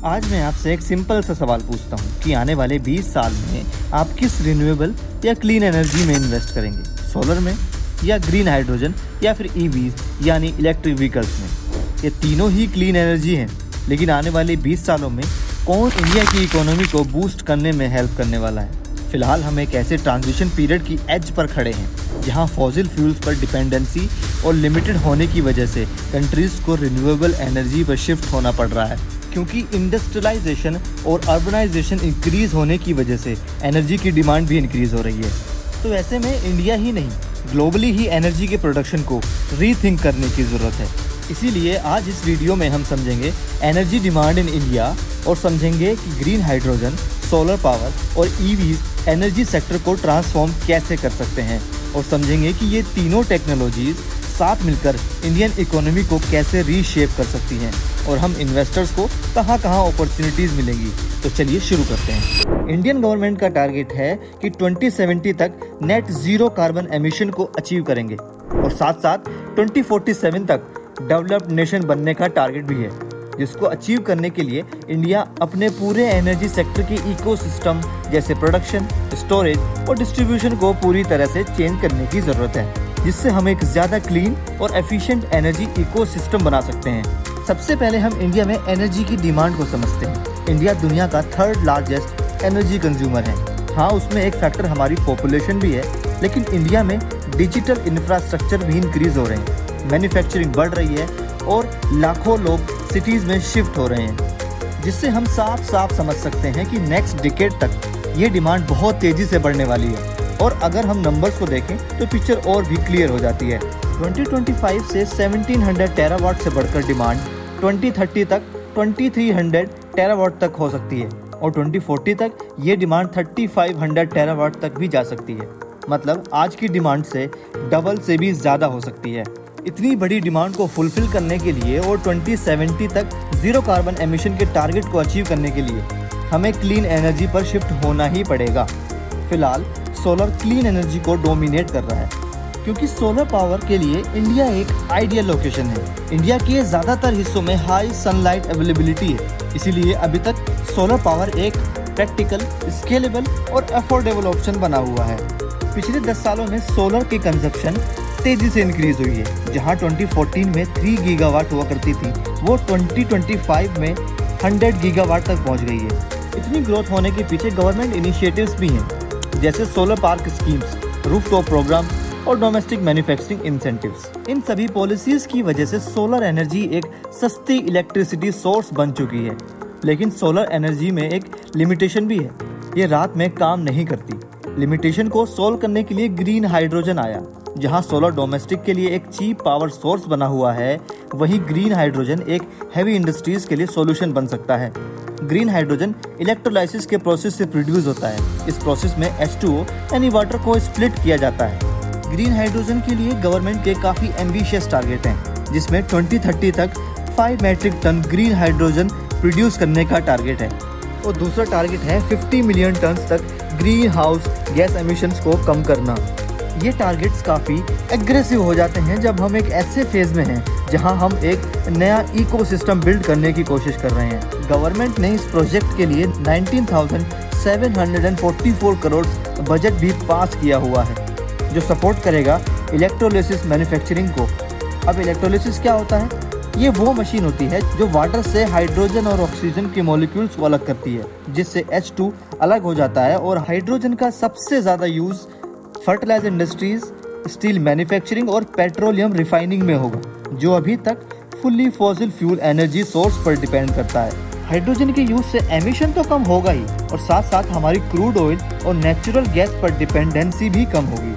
आज मैं आपसे एक सिंपल सा सवाल पूछता हूँ कि आने वाले 20 साल में आप किस रिन्यूएबल या क्लीन एनर्जी में इन्वेस्ट करेंगे, सोलर में या ग्रीन हाइड्रोजन या फिर ईवीज यानी इलेक्ट्रिक व्हीकल्स में। ये तीनों ही क्लीन एनर्जी हैं, लेकिन आने वाले 20 सालों में कौन इंडिया की इकोनॉमी को बूस्ट करने में हेल्प करने वाला है। फिलहाल हम एक ऐसे ट्रांजिशन पीरियड की एज पर खड़े हैं जहां फॉसिल फ्यूल्स पर डिपेंडेंसी और लिमिटेड होने की वजह से कंट्रीज को रिन्यूएबल एनर्जी पर शिफ्ट होना पड़ रहा है, क्योंकि इंडस्ट्रियलाइजेशन और अर्बनाइजेशन इंक्रीज होने की वजह से एनर्जी की डिमांड भी इंक्रीज हो रही है। तो ऐसे में इंडिया ही नहीं, ग्लोबली ही एनर्जी के प्रोडक्शन को रीथिंक करने की ज़रूरत है। इसीलिए आज इस वीडियो में हम समझेंगे एनर्जी डिमांड इन इंडिया और समझेंगे कि ग्रीन हाइड्रोजन, सोलर पावर और ईवीज एनर्जी सेक्टर को ट्रांसफॉर्म कैसे कर सकते हैं, और समझेंगे कि ये तीनों टेक्नोलॉजीज साथ मिलकर इंडियन इकोनॉमी को कैसे रीशेप कर सकती हैं और हम इन्वेस्टर्स को कहां कहां अपॉर्चुनिटीज़ मिलेंगी। तो चलिए शुरू करते हैं। इंडियन गवर्नमेंट का टारगेट है कि 2070 तक नेट ज़ीरो कार्बन एमिशन को अचीव करेंगे और साथ साथ 2047 तक डेवलप्ड नेशन बनने का टारगेट भी है, जिसको अचीव करने के लिए इंडिया अपने पूरे एनर्जी सेक्टर के इकोसिस्टम जैसे प्रोडक्शन, स्टोरेज और डिस्ट्रीब्यूशन को पूरी तरह से चेंज करने की ज़रूरत है, जिससे हम एक ज़्यादा क्लीन और एफिशिएंट एनर्जी इकोसिस्टम बना सकते हैं। सबसे पहले हम इंडिया में एनर्जी की डिमांड को समझते हैं। इंडिया दुनिया का 3rd लार्जेस्ट एनर्जी कंज्यूमर है। हाँ, उसमें एक फैक्टर हमारी पॉपुलेशन भी है, लेकिन इंडिया में डिजिटल इंफ्रास्ट्रक्चर भी इंक्रीज हो रहे हैं, मैन्युफैक्चरिंग बढ़ रही है और लाखों लोग सिटीज़ में शिफ्ट हो रहे हैं, जिससे हम साफ साफ समझ सकते हैं कि नेक्स्ट डिकेड तक ये डिमांड बहुत तेज़ी से बढ़ने वाली है। और अगर हम नंबर्स को देखें तो पिक्चर और भी क्लियर हो जाती है। 2025 से 1700 टेरावाट से बढ़कर डिमांड 2030 तक 2300 टेरावाट तक हो सकती है और 2040 तक ये डिमांड 3500 टेरावाट तक भी जा सकती है। मतलब आज की डिमांड से डबल से भी ज़्यादा हो सकती है। इतनी बड़ी डिमांड को फुलफिल करने के लिए और 2070 तक ज़ीरो कार्बन एमिशन के टारगेट को अचीव करने के लिए हमें क्लीन एनर्जी पर शिफ्ट होना ही पड़ेगा। फिलहाल सोलर क्लीन एनर्जी को डोमिनेट कर रहा है, क्योंकि सोलर पावर के लिए इंडिया एक आइडियल लोकेशन है। इंडिया के ज़्यादातर हिस्सों में हाई सनलाइट अवेलेबिलिटी है, इसीलिए अभी तक सोलर पावर एक प्रैक्टिकल, स्केलेबल और अफोर्डेबल ऑप्शन बना हुआ है। पिछले 10 सालों में सोलर की कंजप्शन तेज़ी से इंक्रीज हुई है। जहां 2014 में 3 गीगावाट हुआ करती थी, वो 2025 में 100 गीगावाट तक पहुंच गई है। इतनी ग्रोथ होने के पीछे गवर्नमेंट इनिशिएटिव्स भी हैं, जैसे solar park schemes, rooftop programme और डोमेस्टिक मैन्युफैक्चरिंग इंसेंटिव्स। इन सभी पॉलिसीज़ की वजह से सोलर एनर्जी एक सस्ती इलेक्ट्रिसिटी सोर्स बन चुकी है। लेकिन सोलर एनर्जी में एक लिमिटेशन भी है, ये रात में काम नहीं करती। लिमिटेशन को सोल्व करने के लिए ग्रीन हाइड्रोजन आया। जहां सोलर डोमेस्टिक के लिए एक चीप पावर सोर्स बना हुआ है, वहीं ग्रीन हाइड्रोजन एक हैवी इंडस्ट्रीज के लिए सॉल्यूशन बन सकता है। ग्रीन हाइड्रोजन इलेक्ट्रोलाइसिस के प्रोसेस से प्रोड्यूस होता है। इस प्रोसेस में H2O यानी वाटर को स्प्लिट किया जाता है। ग्रीन हाइड्रोजन के लिए गवर्नमेंट के काफ़ी एम्बिशियस टारगेट हैं, जिसमें 2030 तक 5 metric tonne green hydrogen produce करने का टारगेट है और दूसरा टारगेट है 50 मिलियन टन तक ग्रीन हाउस गैस एमिशंस को कम करना। ये टारगेट्स काफ़ी एग्रेसिव हो जाते हैं जब हम एक ऐसे फेज़ में हैं जहां हम एक नया इकोसिस्टम बिल्ड करने की कोशिश कर रहे हैं। गवर्नमेंट ने इस प्रोजेक्ट के लिए 19,744 करोड़ बजट भी पास किया हुआ है, जो सपोर्ट करेगा इलेक्ट्रोलिसिस मैन्युफैक्चरिंग को। अब इलेक्ट्रोलिसिस क्या होता है? ये वो मशीन होती है जो वाटर से हाइड्रोजन और ऑक्सीजन के मॉलिक्यूल्स को अलग करती है, जिससे H2 अलग हो जाता है। और हाइड्रोजन का सबसे ज़्यादा use fertiliser industries, steel manufacturing और पेट्रोलियम रिफाइनिंग में होगा, जो अभी तक fully fossil fuel energy source पर डिपेंड करता है। हाइड्रोजन के यूज से एमिशन तो कम होगा ही, और साथ साथ हमारी क्रूड ऑयल और नेचुरल गैस पर डिपेंडेंसी भी कम होगी।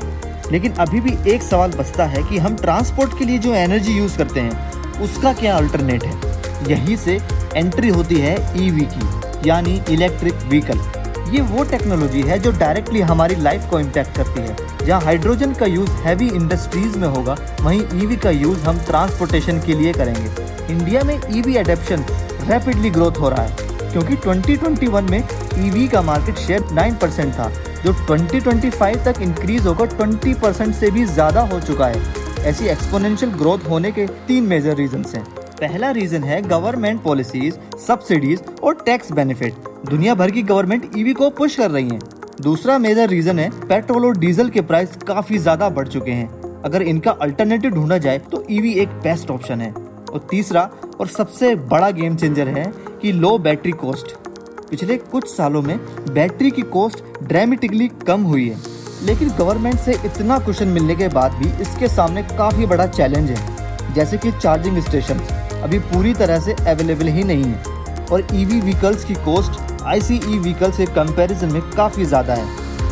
लेकिन अभी भी एक सवाल बचता है कि हम ट्रांसपोर्ट के लिए जो एनर्जी यूज़ करते हैं उसका क्या अल्टरनेट है। यहीं से एंट्री होती है EV की, यानी इलेक्ट्रिक व्हीकल। ये वो टेक्नोलॉजी है जो डायरेक्टली हमारी लाइफ को इम्पैक्ट करती है। जहाँ हाइड्रोजन का यूज़ हैवी इंडस्ट्रीज़ में होगा, वहीं EV का यूज़ हम ट्रांसपोर्टेशन के लिए करेंगे। इंडिया में EV एडेप्शन रैपिडली ग्रोथ हो रहा है, क्योंकि 2021 में EV का मार्केट शेयर 9% था, जो 2025 तक इंक्रीज होकर 20% से भी ज़्यादा हो चुका है। ऐसी एक्सपोनेंशियल ग्रोथ होने के 3 मेजर रीजंस हैं। पहला रीजन है गवर्नमेंट पॉलिसीज, सब्सिडीज और टैक्स बेनिफिट। दुनिया भर की गवर्नमेंट ईवी को पुश कर रही है। दूसरा मेजर रीजन है पेट्रोल और डीजल के प्राइस काफी ज्यादा बढ़ चुके हैं। अगर इनका अल्टरनेटिव ढूंढा जाए तो ईवी एक बेस्ट ऑप्शन है। और तीसरा और सबसे बड़ा गेम चेंजर है कि लो बैटरी कॉस्ट। पिछले कुछ सालों में बैटरी की कॉस्ट ड्रामेटिकली कम हुई है, लेकिन गवर्नमेंट से इतना कुशन मिलने के बाद भी इसके सामने काफी बड़ा चैलेंज है, जैसे कि चार्जिंग स्टेशन अभी पूरी तरह से अवेलेबल ही नहीं है और ईवी व्हीकल्स की कॉस्ट ICE व्हीकल्स के कंपैरिजन में काफी ज्यादा है।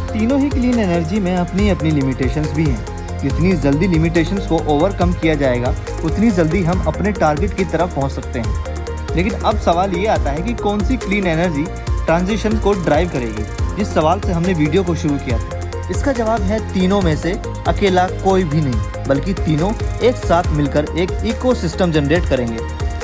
तीनों ही क्लीन एनर्जी में अपनी अपनी लिमिटेशंस भी हैं। जितनी जल्दी लिमिटेशंस को ओवरकम किया जाएगा उतनी जल्दी हम अपने टारगेट की तरफ पहुंच सकते हैं। लेकिन अब सवाल ये आता है कि कौन सी क्लीन एनर्जी ट्रांजिशन को ड्राइव करेगी, जिस सवाल से हमने वीडियो को शुरू किया था। इसका जवाब है तीनों में से अकेला कोई भी नहीं, बल्कि तीनों एक साथ मिलकर एक इकोसिस्टम जनरेट करेंगे।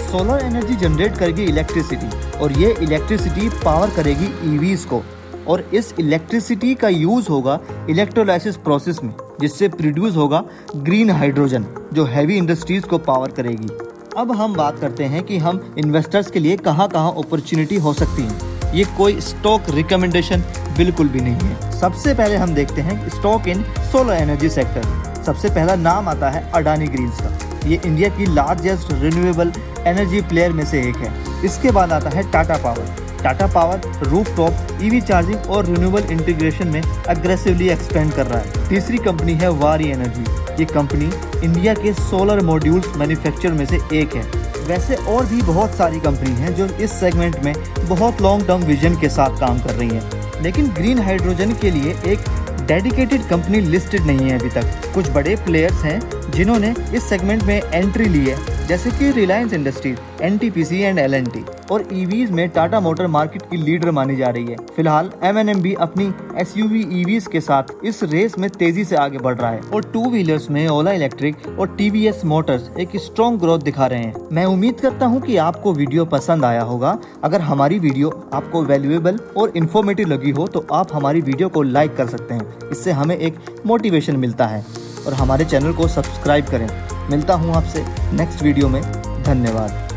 सोलर एनर्जी जनरेट करेगी इलेक्ट्रिसिटी और ये इलेक्ट्रिसिटी पावर करेगी ईवीज को, और इस इलेक्ट्रिसिटी का यूज होगा इलेक्ट्रोलाइसिस प्रोसेस में, जिससे प्रोड्यूस होगा ग्रीन हाइड्रोजन जो हैवी इंडस्ट्रीज को पावर करेगी। अब हम बात करते हैं कि हम इन्वेस्टर्स के लिए कहाँ कहाँ अपॉर्चुनिटी हो सकती है। ये कोई स्टॉक रिकमेंडेशन बिल्कुल भी नहीं है। सबसे पहले हम देखते हैं stock in solar energy sector. सबसे पहला नाम आता है अडानी ग्रीन्स का। ये इंडिया की लार्जेस्ट रिन्यूएबल एनर्जी प्लेयर में से एक है। इसके बाद आता है Tata power. Tata power rooftop EV charging और रिन्यूएबल इंटीग्रेशन में अग्रेसिवली एक्सपेंड कर रहा है। तीसरी कंपनी है वारी एनर्जी। ये कंपनी इंडिया के सोलर मॉड्यूल्स मैन्युफैक्चर में से एक है। वैसे और भी बहुत सारी कंपनी हैं जो इस सेगमेंट में बहुत लॉन्ग टर्म विजन के साथ काम कर रही हैं, लेकिन ग्रीन हाइड्रोजन के लिए एक डेडिकेटेड कंपनी लिस्टेड नहीं है अभी तक। कुछ बड़े प्लेयर्स हैं जिन्होंने इस सेगमेंट में एंट्री ली है, जैसे कि Reliance industries, NTPC and L&T, और ईवीज में टाटा मोटर मार्केट की लीडर मानी जा रही है। फिलहाल M&M भी अपनी SUV ईवीज के साथ इस रेस में तेजी से आगे बढ़ रहा है, और टू व्हीलर्स में ओला इलेक्ट्रिक और TVS मोटर्स एक स्ट्रॉन्ग ग्रोथ दिखा रहे हैं। मैं उम्मीद करता हूँ कि आपको वीडियो पसंद आया होगा। अगर हमारी वीडियो आपको वैल्यूएबल और इन्फॉर्मेटिव लगी हो तो आप हमारी वीडियो को लाइक कर सकते हैं। इससे हमें एक मोटिवेशन मिलता है। और हमारे चैनल को सब्सक्राइब करें। मिलता हूँ आपसे नेक्स्ट वीडियो में। धन्यवाद।